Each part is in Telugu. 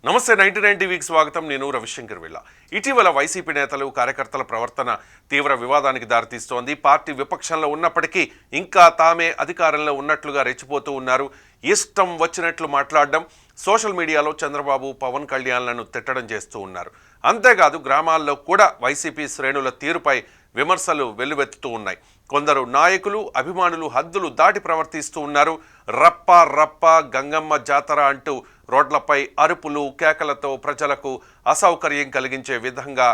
నమస్తే 99 టీవీకి స్వాగతం. నేను రవిశంకర్ విల్ల. ఇటీవల వైసీపీ నేతలు కార్యకర్తల ప్రవర్తన తీవ్ర వివాదానికి దారితీస్తోంది. పార్టీ విపక్షంలో ఉన్నప్పటికీ ఇంకా తామే అధికారంలో ఉన్నట్లుగా రెచ్చిపోతూ ఉన్నారు. ఇష్టం వచ్చినట్లు మాట్లాడడం, సోషల్ మీడియాలో చంద్రబాబు పవన్ కళ్యాణ్లను తిట్టడం చేస్తూ ఉన్నారు. అంతేకాదు గ్రామాల్లో కూడా వైసీపీ శ్రేణుల తీరుపై విమర్శలు వెల్లువెత్తుతూ ఉన్నాయి. కొందరు నాయకులు అభిమానులు హద్దులు దాటి ప్రవర్తిస్తూ ఉన్నారు. రప్ప రప్ప గంగమ్మ జాతర అంటూ రోడ్లపై అరుపులు కేకలతో ప్రజలకు అసౌకర్యం కలిగించే విధంగా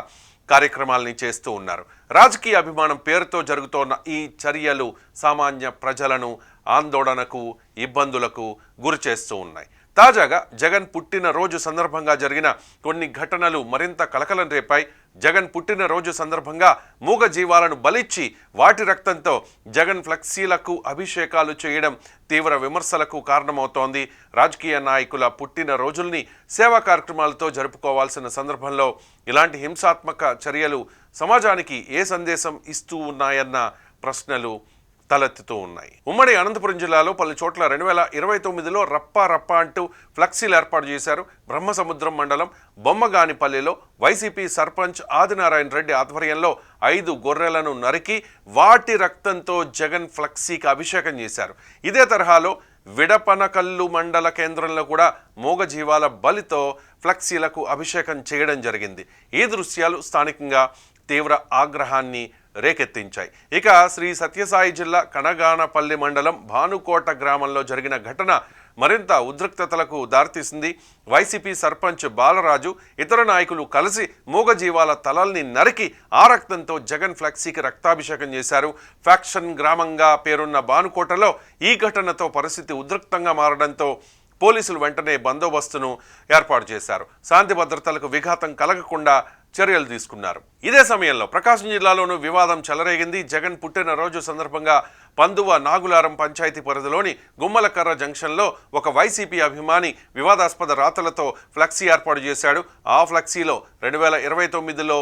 కార్యక్రమాలని చేస్తూ ఉన్నారు. రాజకీయ అభిమానం పేరుతో జరుగుతోన్న ఈ చర్యలు సామాన్య ప్రజలను ఆందోళనకు ఇబ్బందులకు గురి చేస్తూ ఉన్నాయి. తాజాగా జగన్ పుట్టినరోజు సందర్భంగా జరిగిన కొన్ని ఘటనలు మరింత కలకలం రేపాయి. జగన్ పుట్టినరోజు సందర్భంగా మూగ జీవాలను బలిచ్చి వాటి రక్తంతో జగన్ ఫ్లెక్సీలకు అభిషేకాలు చేయడం తీవ్ర విమర్శలకు కారణమవుతోంది. రాజకీయ నాయకుల పుట్టినరోజుల్ని సేవా కార్యక్రమాలతో జరుపుకోవాల్సిన సందర్భంలో ఇలాంటి హింసాత్మక చర్యలు సమాజానికి ఏ సందేశం ఇస్తూ ఉన్నాయన్న ప్రశ్నలు తలెత్తుతూ ఉన్నాయి. ఉమ్మడి అనంతపురం జిల్లాలో పలు చోట్ల 2029లో రప్ప రప్ప అంటూ ఫ్లెక్సీలు ఏర్పాటు చేశారు. బ్రహ్మసముద్రం మండలం బొమ్మగానిపల్లిలో వైసీపీ సర్పంచ్ ఆదినారాయణ రెడ్డి ఆధ్వర్యంలో 5 గొర్రెలను నరికి వాటి రక్తంతో జగన్ ఫ్లెక్సీకి అభిషేకం చేశారు. ఇదే తరహాలో విడపనకల్లు మండల కేంద్రంలో కూడా మూగజీవాల బలితో ఫ్లెక్సీలకు అభిషేకం చేయడం జరిగింది. ఈ దృశ్యాలు స్థానికంగా తీవ్ర ఆగ్రహాన్ని రేకెత్తించాయి. ఇక శ్రీ సత్యసాయి జిల్లా కనగానపల్లి మండలం భానుకోట గ్రామంలో జరిగిన ఘటన మరింత ఉద్రిక్తతలకు దారితీసింది. వైసీపీ సర్పంచ్ బాలరాజు ఇతర నాయకులు కలిసి మూగజీవాల తలల్ని నరికి ఆ రక్తంతో జగన్ ఫ్లెక్సీకి రక్తాభిషేకం చేశారు. ఫ్యాక్షన్ గ్రామంగా పేరున్న భానుకోటలో ఈ ఘటనతో పరిస్థితి ఉద్రిక్తంగా మారడంతో పోలీసులు వెంటనే బందోబస్తును ఏర్పాటు చేశారు. శాంతి భద్రతలకు విఘాతం కలగకుండా చర్యలు తీసుకున్నారు. ఇదే సమయంలో ప్రకాశం జిల్లాలోనూ వివాదం చెలరేగింది. జగన్ పుట్టినరోజు సందర్భంగా పందువ నాగులారం పంచాయతీ పరిధిలోని గుమ్మలకర్ర జంక్షన్లో ఒక వైసీపీ అభిమాని వివాదాస్పద రాతలతో ఫ్లెక్సీ ఏర్పాటు చేశాడు. ఆ ఫ్లెక్సీలో 2029లో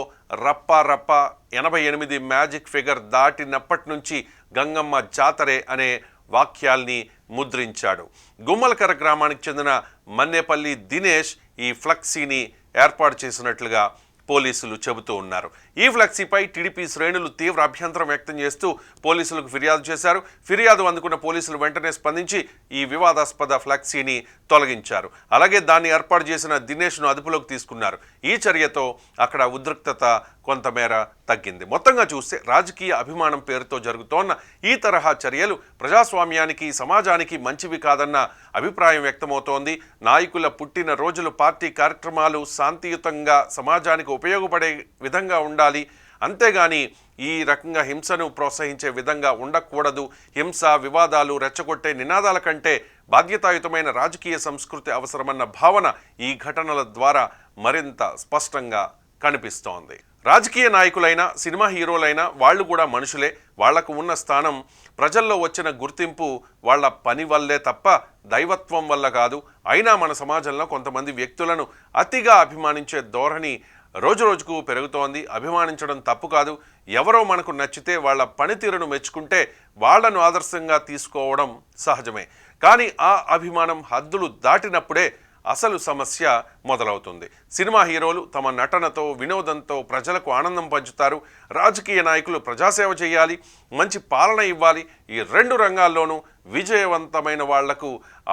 రప్ప రప్ప 88 మ్యాజిక్ ఫిగర్ దాటినప్పటి నుంచి గంగమ్మ జాతరే అనే వాక్యాల్ని ముద్రించాడు. గుమ్మలకర్ర గ్రామానికి చెందిన మన్నేపల్లి దినేష్ ఈ ఫ్లెక్సీని ఏర్పాటు చేసినట్లుగా పోలీసులు చెబుతూ ఉన్నారు. ఈ ఫ్లెక్సీపై టీడీపీ శ్రేణులు తీవ్ర అభ్యంతరం వ్యక్తం చేస్తూ పోలీసులకు ఫిర్యాదు చేశారు. ఫిర్యాదు అందుకున్న పోలీసులు వెంటనే స్పందించి ఈ వివాదాస్పద ఫ్లెక్సీని తొలగించారు. అలాగే దాన్ని ఏర్పాటు చేసిన దినేష్ను అదుపులోకి తీసుకున్నారు. ఈ చర్యతో అక్కడ ఉద్రిక్తత కొంతమేర తగ్గింది. మొత్తంగా చూస్తే రాజకీయ అభిమానం పేరుతో జరుగుతోన్న ఈ తరహా చర్యలు ప్రజాస్వామ్యానికి సమాజానికి మంచివి కాదన్న అభిప్రాయం వ్యక్తమవుతోంది. నాయకుల పుట్టిన రోజులు పార్టీ కార్యక్రమాలు శాంతియుతంగా సమాజానికి ఉపయోగపడే విధంగా ఉండాలి. అంతేగాని ఈ రకంగా హింసను ప్రోత్సహించే విధంగా ఉండకూడదు. హింస వివాదాలు రెచ్చగొట్టే నినాదాల కంటే బాధ్యతాయుతమైన రాజకీయ సంస్కృతి అవసరమన్న భావన ఈ ఘటనల ద్వారా మరింత స్పష్టంగా కనిపిస్తోంది. రాజకీయ నాయకులైనా సినిమా హీరోలైనా వాళ్ళు కూడా మనుషులే. వాళ్లకు ఉన్న స్థానం ప్రజల్లో వచ్చిన గుర్తింపు వాళ్ళ పని వల్లే తప్ప దైవత్వం వల్ల కాదు. అయినా మన సమాజంలో కొంతమంది వ్యక్తులను అతిగా అభిమానించే ధోరణి రోజు రోజుకు పెరుగుతోంది. అభిమానించడం తప్పు కాదు. ఎవరో మనకు నచ్చితే వాళ్ళ పనితీరును మెచ్చుకుంటే వాళ్లను ఆదర్శంగా తీసుకోవడం సహజమే. కానీ ఆ అభిమానం హద్దులు దాటినప్పుడే అసలు సమస్య మొదలవుతుంది. సినిమా హీరోలు తమ నటనతో వినోదంతో ప్రజలకు ఆనందం పంచుతారు. రాజకీయ నాయకులు ప్రజాసేవ చేయాలి, మంచి పాలన ఇవ్వాలి. ఈ 2 రంగాల్లోనూ విజయవంతమైన వాళ్లకు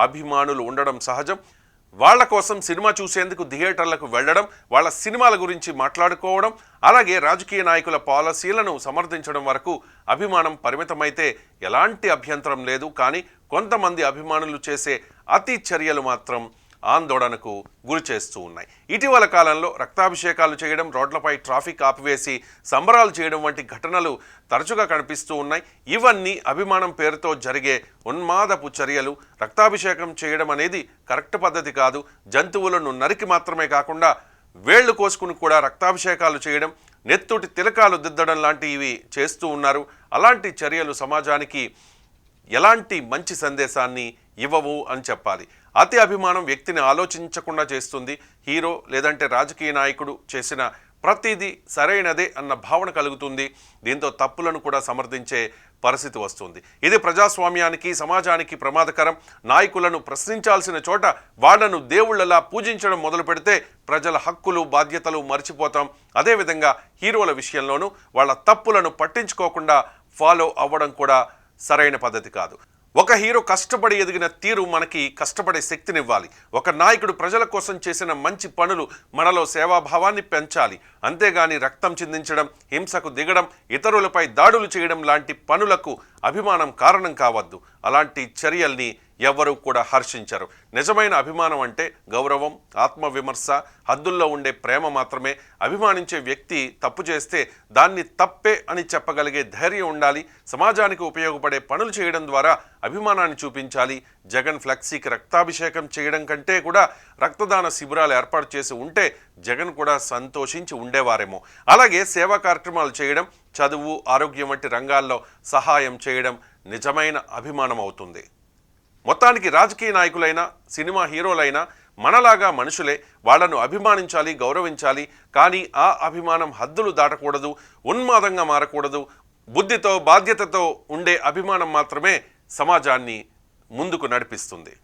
అభిమానులు ఉండడం సహజం. వాళ్ల కోసం సినిమా చూసేందుకు థియేటర్లకు వెళ్ళడం, వాళ్ళ సినిమాల గురించి మాట్లాడుకోవడం, అలాగే రాజకీయ నాయకుల పాలసీలను సమర్థించడం వరకు అభిమానం పరిమితమైతే ఎలాంటి అభ్యంతరం లేదు. కానీ కొంతమంది అభిమానులు చేసే అతి చర్యలు మాత్రం ఆందోళనకు గురి చేస్తూ ఉన్నాయి. ఇటీవల కాలంలో రక్తాభిషేకాలు చేయడం, రోడ్లపై ట్రాఫిక్ ఆపివేసి సంబరాలు చేయడం వంటి ఘటనలు తరచుగా కనిపిస్తూ ఉన్నాయి. ఇవన్నీ అభిమానం పేరుతో జరిగే ఉన్మాదపు చర్యలు. రక్తాభిషేకం చేయడం అనేది కరెక్ట్ పద్ధతి కాదు. జంతువులను నరికి మాత్రమే కాకుండా వేళ్లు కోసుకుని కూడా రక్తాభిషేకాలు చేయడం, నెత్తుటి తిలకాలు దిద్దడం లాంటివి చేస్తూ ఉన్నారు. అలాంటి చర్యలు సమాజానికి ఎలాంటి మంచి సందేశాన్ని ఇవ్వవు అని చెప్పాలి. అతి అభిమానం వ్యక్తిని ఆలోచించకుండా చేస్తుంది. హీరో లేదంటే రాజకీయ నాయకుడు చేసిన ప్రతిదీ సరైనదే అన్న భావన కలుగుతుంది. దీంతో తప్పులను కూడా సమర్థించే పరిస్థితి వస్తుంది. ఇది ప్రజాస్వామ్యానికి, సమాజానికి ప్రమాదకరం. నాయకులను ప్రశ్నించాల్సిన చోట వాళ్లను దేవుళ్లలా పూజించడం మొదలు పెడితే ప్రజల హక్కులు, బాధ్యతలు మర్చిపోతాం. అదేవిధంగా హీరోల విషయంలోనూ వాళ్ళ తప్పులను పట్టించుకోకుండా ఫాలో అవ్వడం కూడా సరైన పద్ధతి కాదు. ఒక హీరో కష్టపడి ఎదిగిన తీరు మనకి కష్టపడే శక్తినివ్వాలి. ఒక నాయకుడు ప్రజల కోసం చేసిన మంచి పనులు మనలో సేవాభావాన్ని పెంచాలి. అంతేగాని రక్తం చిందించడం, హింసకు దిగడం, ఇతరులపై దాడులు చేయడం లాంటి పనులకు అభిమానం కారణం కావద్దు. అలాంటి చర్యల్ని ఎవ్వరూ కూడా హర్షించరు. నిజమైన అభిమానం అంటే గౌరవం, ఆత్మవిమర్శ, హద్దుల్లో ఉండే ప్రేమ మాత్రమే. అభిమానించే వ్యక్తి తప్పు చేస్తే దాన్ని తప్పే అని చెప్పగలిగే ధైర్యం ఉండాలి. సమాజానికి ఉపయోగపడే పనులు చేయడం ద్వారా అభిమానాన్ని చూపించాలి. జగన్ ఫ్లెక్సీకి రక్తాభిషేకం చేయడం కంటే కూడా రక్తదాన శిబిరాలు ఏర్పాటు చేసి ఉంటే జగన్ కూడా సంతోషించి ఉండేవారేమో. అలాగే సేవా కార్యక్రమాలు చేయడం, చదువు, ఆరోగ్యం వంటి రంగాల్లో సహాయం చేయడం నిజమైన అభిమానం అవుతుంది. మొత్తానికి రాజకీయ నాయకులైనా, సినిమా హీరోలైనా మనలాగా మనుషులే. వాళ్లను అభిమానించాలి, గౌరవించాలి. కానీ ఆ అభిమానం హద్దులు దాటకూడదు, ఉన్మాదంగా మారకూడదు. బుద్ధితో, బాధ్యతతో ఉండే అభిమానం మాత్రమే సమాజాన్ని ముందుకు నడిపిస్తుంది.